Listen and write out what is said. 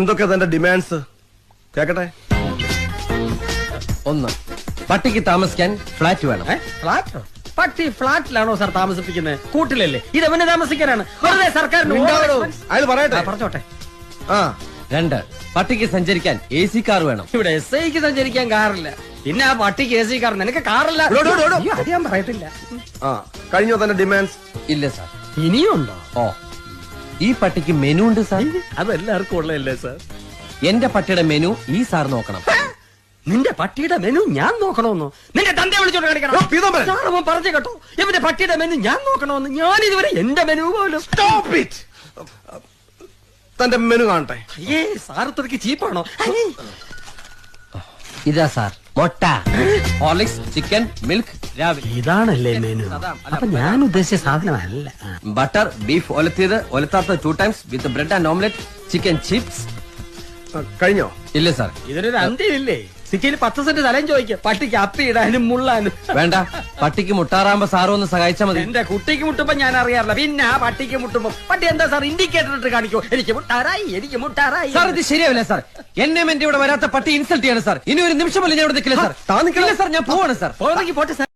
എന്തൊക്കെ തന്റെ ഡിമാൻഡ്സ് കേക്കട്ടെ? 1. പട്ടിക്ക് താമസിക്കാൻ ഫ്ലാറ്റ് വേണം. ഫ്ലാറ്റോ? പട്ടി ഫ്ലാറ്റിലാണോ സാർ താമസിപ്പിക്കുന്നത്? കൂട്ടിലല്ലേ? ഇതെവനെ താമസിക്കാനാണ്. വെറുതെ സർക്കാരിന് അയാൾ പറയട്ടെ. പറഞ്ഞോട്ടെ. 2. പട്ടിക്ക് സഞ്ചരിക്കാൻ AC കാർ വേണം. ഇവിടെ SIക്ക് സഞ്ചരിക്കാൻ കാറില്ല, പിന്നെ ആ പട്ടിക്ക് AC കാർ. നിനക്ക് കാറില്ല? അയ്യോ, അത് ഞാൻ പറയത്തില്ല. കഴിഞ്ഞോ തന്റെ ഡിമാൻഡ്സ്? ഇല്ല സാർ. ഇനിയുണ്ടോ? ഓ, ഈ പട്ടിക്ക് മെനു ഉണ്ട് സാർ. അതെല്ലാവർക്കും ഉള്ളതല്ലേ സാർ? എന്റെ പട്ടിയുടെ മെനു ഈ സാർ നോക്കണം. നിന്റെ പട്ടിയുടെ മെനു ഞാൻ നോക്കണമെന്നോ? നിന്റെ തന്റെ വിളിച്ചോണ്ട് കളിക്കണം. സാർ അവൻ പറഞ്ഞു കേട്ടോ, ഇവന്റെ പട്ടിയുടെ മെനു ഞാൻ നോക്കണമെന്ന്. ഞാൻ ഇതുവരെ എന്റെ മെനു പോലും. തന്റെ മെനു കാണട്ടെ. അയ്യേ, സാർ ഇത്രയ്ക്ക് ചീപ്പാണോ? ഇതാ സാർ. മുട്ട, ഹോർലിക്സ്, ചിക്കൻ, മിൽക്ക് രാവിലെ. ഇതാണല്ലേ മെനു? അപ്പൊ ഞാൻ ഉദ്ദേശിച്ച സാധനമല്ല. ബട്ടർ, ബീഫ് ഒലത്തിയത്, ഒലത്താത്ത 2 times with bread and omelette, chicken chips. കഴിഞ്ഞോ? ഇല്ല സാർ. ഇതിനൊരു അന്ത്യമില്ലേ? സിറ്റിയിൽ 10 സെന്റ് സ്ഥലം ചോദിക്കുക പട്ടിക്ക് അപ്പി ഇടാനും മുള്ളാനും. വേണ്ട, പട്ടിക്ക് മുട്ടാറാകുമ്പോ സാറും ഒന്ന് സഹായിച്ചാൽ മതി. എന്റെ കുട്ടിക്ക് മുട്ടുമ്പോ ഞാൻ അറിയാറില്ല, പിന്നെ ആ പട്ടിക്ക് മുട്ടുമ്പോ പട്ടി എന്താ സാർ ഇൻഡിക്കേറ്റർ ഇട്ട് കാണിക്കോ? എനിക്ക് മുട്ടാറായി, എനിക്ക് മുട്ടാറായി. സാർ ഇത് ശരിയാവില്ല സാർ. എന്നെ എന്റെ ഇവിടെ വരാത്ത പട്ടി ഇൻസൾട്ട് ചെയ്യാണ് സാർ. ഇനി ഒരു നിമിഷം പോലും ഞാൻ ഇവിടെ നിൽക്കില്ല സാർ. താൻ നിൽക്കില്ല സാർ, ഞാൻ പോവാണ് സാർ. പോയി പോട്ടെ സാർ.